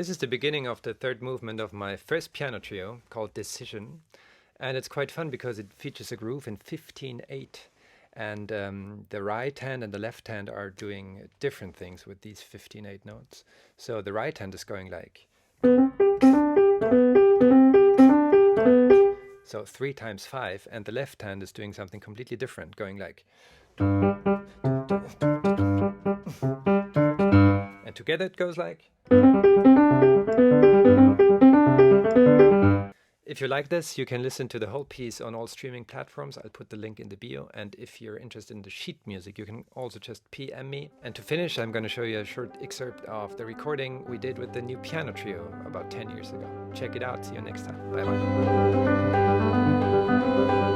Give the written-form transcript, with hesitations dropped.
this is the beginning of the third movement of my first piano trio called Decision. And it's quite fun because it features a groove in 15/8. And the right hand and the left hand are doing different things with these 15/8 notes. So the right hand is going like... So 3 times 5, and the left hand is doing something completely different, going like... And together it goes like... If you like this, you can listen to the whole piece on all streaming platforms. I'll put the link in the bio. And if you're interested in the sheet music, you can also just PM me. And to finish, I'm going to show you a short excerpt of the recording we did with the new piano trio about 10 years ago. Check it out. See you next time. Bye-bye.